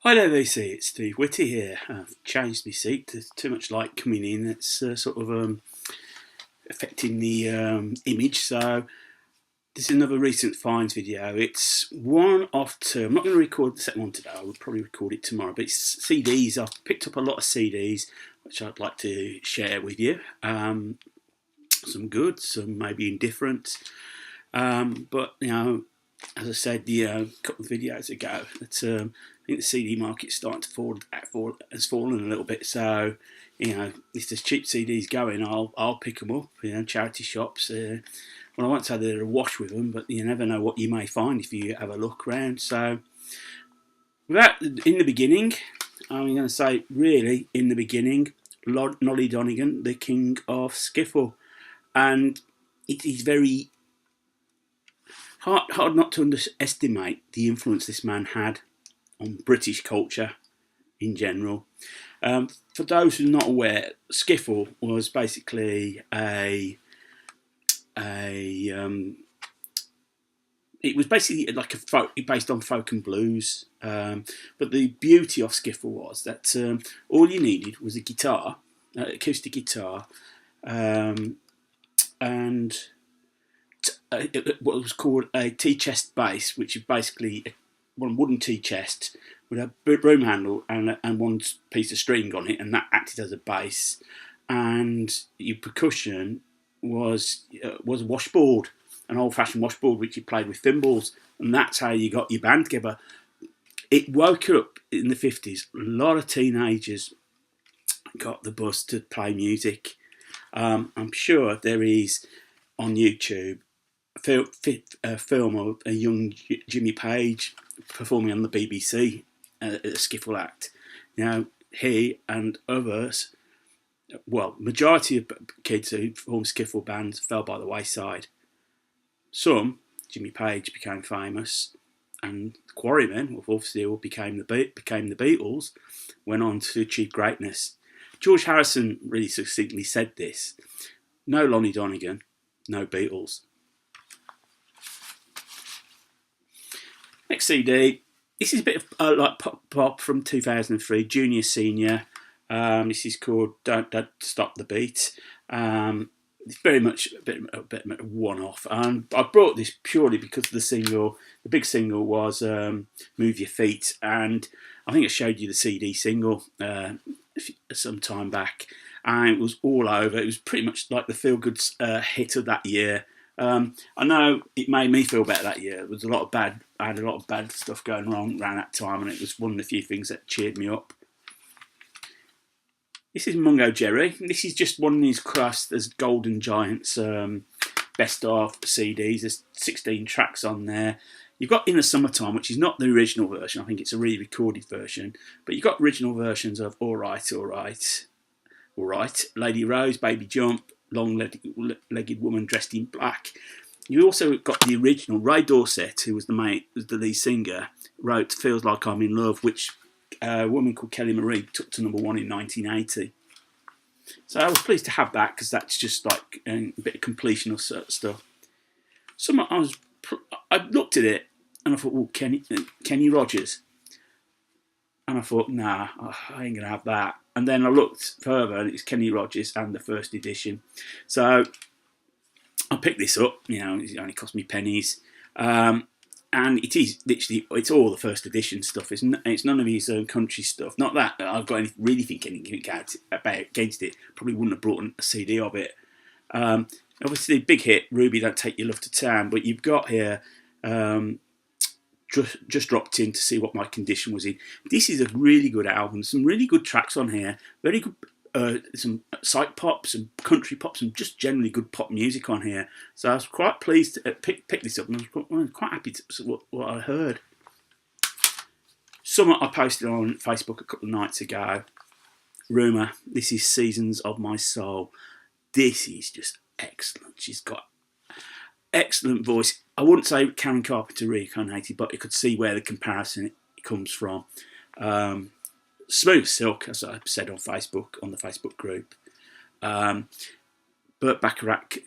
Hi there, VC. It's Steve Whitty here. I've changed my seat. There's too much light coming in. It's affecting the image. So this is another recent finds video. It's one of two. I'm not going to record the second one today. I will probably record it tomorrow. But it's CDs. I've picked up a lot of CDs, which I'd like to share with you. Some good, some maybe indifferent. But as I said a couple of videos ago, that I think the CD market's starting to has fallen a little bit. So if there's cheap CDs going, I'll pick them up. Charity shops. Well, I won't say they're a wash with them, but you never know what you may find if you have a look around. So, in the beginning, I'm going to say really in the beginning, Lonnie Donegan, the king of skiffle, and it is very hard not to underestimate the influence this man had on British culture in general. For those who are not aware, skiffle was basically it was basically like a folk, based on folk and blues. But the beauty of skiffle was that all you needed was a guitar, acoustic guitar, and what was called a tea chest bass, which is basically one wooden tea chest with a broom handle and one piece of string on it, and that acted as a bass. And your percussion was a washboard, an old-fashioned washboard which you played with thimbles, and that's how you got your band together. It woke up in the 50s. A lot of teenagers got the buzz to play music. I'm sure there is on YouTube a film of a young Jimmy Page performing on the BBC at a skiffle act. He and others, well, majority of kids who formed skiffle bands fell by the wayside. Some, Jimmy Page became famous, and the Quarrymen of Wolf Steel became the Beatles, went on to achieve greatness. George Harrison really succinctly said this: no Lonnie Donegan, no Beatles. Next CD. This is a bit of like pop from 2003, Junior Senior. This is called Don't Stop the Beat. It's very much a bit of a one-off, and I brought this purely because the single, the big single, was "Move Your Feet," and I think I showed you the CD single some time back, and it was all over. It was pretty much like the feel-good hit of that year. I know it made me feel better that year. There was I had a lot of bad stuff going wrong around that time, and it was one of the few things that cheered me up. This is Mungo Jerry. This is just one of these classed as Golden Giants best of CDs. There's 16 tracks on there. You've got In the Summertime, which is not the original version. I think it's a re-recorded version. But you've got original versions of All Right, All Right, All Right, Lady Rose, Baby Jump, Long-Legged Woman Dressed in Black. You also got the original. Ray Dorset, who was the lead singer, wrote Feels Like I'm in Love, which a woman called Kelly Marie took to number one in 1980. So I was pleased to have that, because that's just like a bit of completion of stuff. I looked at it and I thought, well, Kenny Rogers. And I thought, nah, I ain't going to have that. And then I looked further and it's Kenny Rogers and the first edition. So I picked this up. It only cost me pennies. And it is literally, it's all the first edition stuff. It's none of his country stuff. Not that I've got really thinking against it. Probably wouldn't have brought a CD of it. Obviously, big hit, Ruby Don't Take Your Love to Town. But you've got here, just dropped in to see what my condition was in. This is a really good album. Some really good tracks on here. Very good. Some psych pop, some country pop, some just generally good pop music on here. So I was quite pleased to pick this up, and I was quite happy to what I heard. Some I posted on Facebook a couple of nights ago. Rumour, this is Seasons of My Soul. This is just excellent. She's got excellent voice. I wouldn't say Karen Carpenter reincarnated, but you could see where the comparison comes from. Smooth Silk, as I said on Facebook, on the Facebook group. Burt Bacharach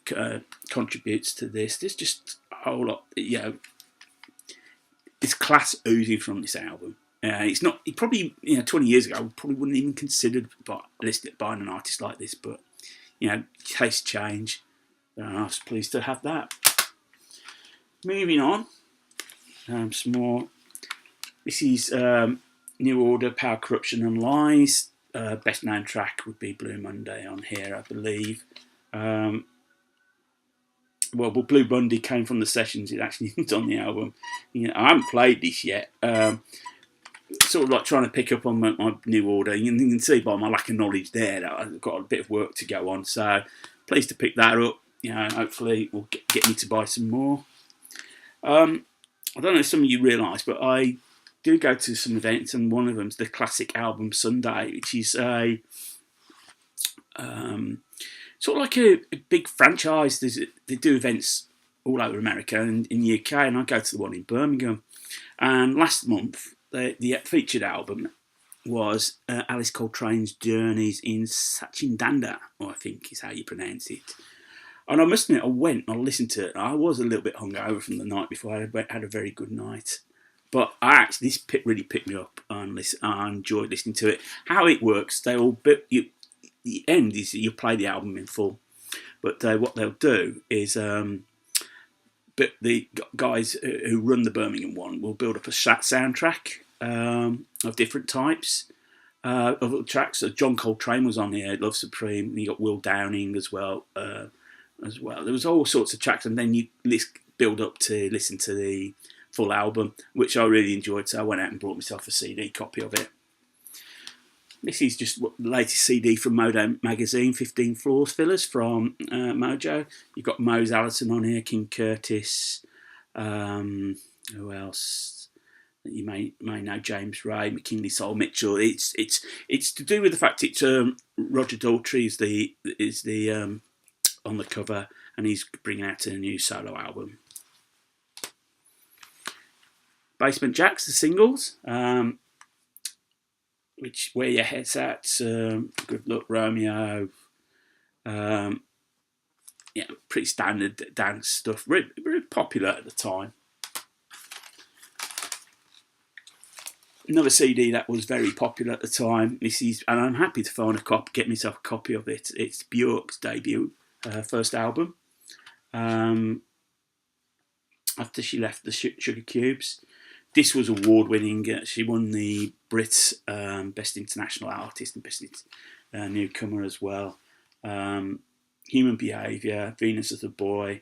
contributes to this. There's just a whole lot, it's class oozing from this album. It's not. He probably 20 years ago probably wouldn't even considered buying an artist like this, but taste change. I was pleased to have that. Moving on, some more. This is New Order, Power, Corruption and Lies. Best known track would be Blue Monday on here, I believe. Well, Blue Monday came from the sessions. It actually isn't on the album. I haven't played this yet. Sort of like trying to pick up on my New Order. You can see by my lack of knowledge there that I've got a bit of work to go on. So pleased to pick that up. Hopefully will get me to buy some more. I don't know if some of you realise, but I do go to some events, and one of them's the Classic Album Sunday, which is a sort of like a big franchise. They do events all over America and in the UK, and I go to the one in Birmingham. And last month, the featured album was Alice Coltrane's Journeys in Sachin, or I think is how you pronounce it. And I must admit, I went and I listened to it. I was a little bit hungover from the night before. I had a very good night. But this really picked me up, and I enjoyed listening to it. How it works, the end is you play the album in full. But what they'll do is, but the guys who run the Birmingham one will build up a soundtrack of different types of tracks. So John Coltrane was on here, Love Supreme, and you got Will Downing as well. There was all sorts of tracks, and then you build up to listen to the full album, which I really enjoyed. So I went out and bought myself a CD copy of it. This is just the latest CD from Mojo magazine, 15 Floor Fillers from Mojo. You've got Mose Allison on here, King Curtis, who else? You may know, James Ray, McKinley Soul Mitchell. It's to do with the fact it's Roger Daltrey is the on the cover, and he's bringing out a new solo album. Basement Jacks, the singles. Which Where Your Head's At, Good Luck Romeo, pretty standard dance stuff, very popular at the time. Another CD that was very popular at the time. And I'm happy to get myself a copy of it. It's Björk's debut, first album. After she left the Sugar Cubes. This was award-winning. She won the Brit Best International Artist and Best Newcomer as well. Human Behaviour, Venus as a Boy,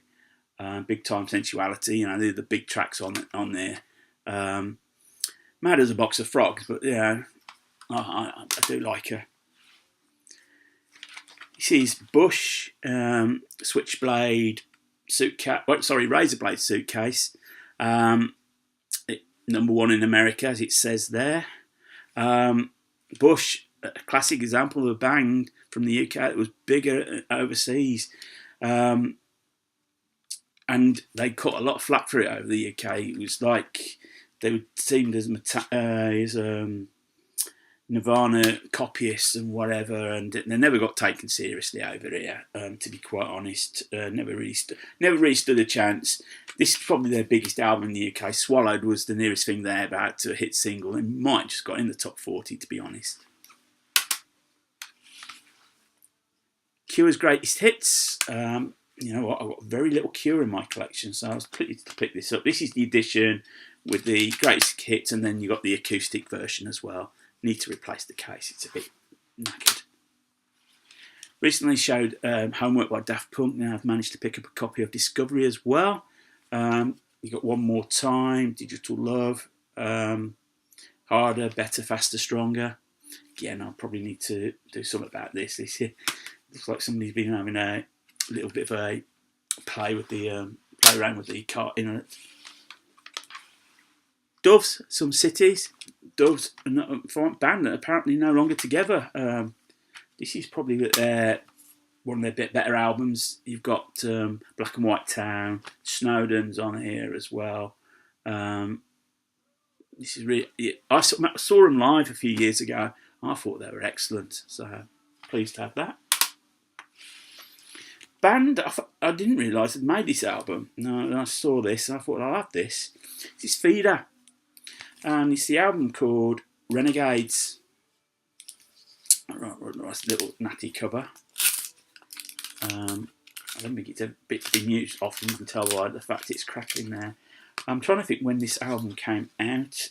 Big Time Sensuality. They're the big tracks on there. Mad as a Box of Frogs, but I do like her. This is Bush, Switchblade Suitcase. Razorblade Suitcase. Number one in America, as it says there. Bush, a classic example of a band from the UK that was bigger overseas. And they cut a lot of flack for it over the UK. It was like they were seen as Nirvana copyists and whatever, and they never got taken seriously over here. To be quite honest, never really stood a chance. This is probably their biggest album in the UK. Swallowed was the nearest thing they ever had to a hit single, and might just got in the top 40, to be honest. Cure's greatest hits. You know what? I've got very little Cure in my collection, so I was pleased to pick this up. This is the edition with the greatest hits, and then you got the acoustic version as well. Need to replace the case, it's a bit knackered. Recently showed Homework by Daft Punk. Now I've managed to pick up a copy of Discovery as well. You got One More Time, Digital Love, Harder, Better, Faster, Stronger. Again, I'll probably need to do something about this. This looks like somebody's been having a little bit of a play around with the cart in it. Doves, Some Cities. Doves, a band that apparently no longer together. This is probably one of their bit better albums. You've got Black and White Town, Snowden's on here as well. This is really. I saw them live a few years ago. I thought they were excellent. So pleased to have that. Band, I didn't realise they'd made this album. No, I saw this and I thought I'll have this. This is Feeder. and it's the album called Renegades. Right, nice little natty cover. I don't think it's a bit bemused often. You can tell by the fact it's crackling there. I'm trying to think when this album came out.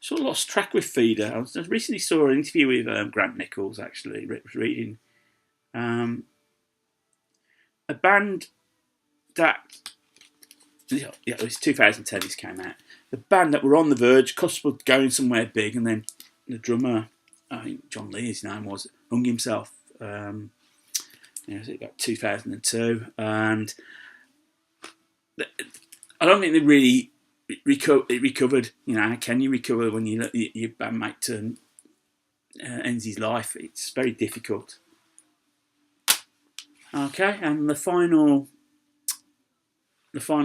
Sort of lost track with Feeder. I recently saw an interview with Grant Nichols, actually. I was reading. A band that... Yeah, it was 2010 this came out. The band that were on the verge, cusp of going somewhere big, and then the drummer, I think John Lee, his name was, hung himself. It was about 2002. And I don't think they really... recovered. You know, how can you recover when you let your bandmate ends his life? It's very difficult. Okay, and the final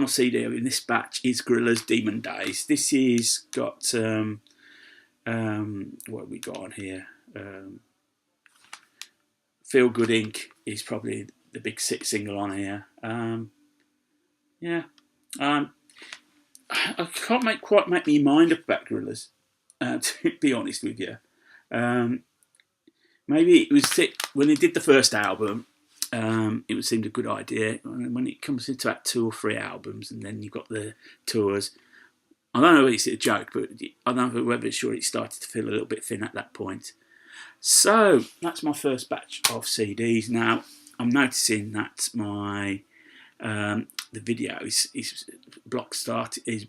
CD in this batch is Gorilla's Demon Days. This is got what have we got on here? Feel Good Inc. is probably the big single on here. I can't quite make my mind up about Gorillaz, to be honest with you. Maybe it was when they did the first album, it seemed a good idea. When it comes into that 2 or 3 albums, and then you've got the tours, I don't know whether it's a joke, but I don't know whether it's sure it started to feel a little bit thin at that point. So that's my first batch of CDs. Now I'm noticing that my the video is block start is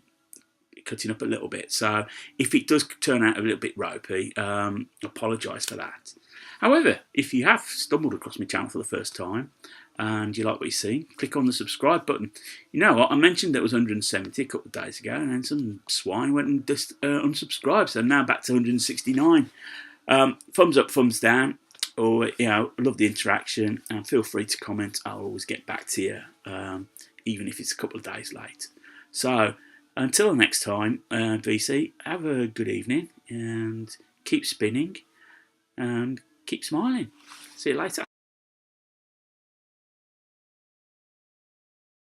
cutting up a little bit, so if it does turn out a little bit ropey, apologise for that. However, if you have stumbled across my channel for the first time and you like what you see, click on the subscribe button. You know what, I mentioned there was 170 a couple of days ago, and then some swine went and just unsubscribed, so now back to 169. Thumbs up, thumbs down, or love the interaction, and feel free to comment. I'll always get back to you, even if it's a couple of days late. So until next time, VC, have a good evening and keep spinning and keep smiling. See you later.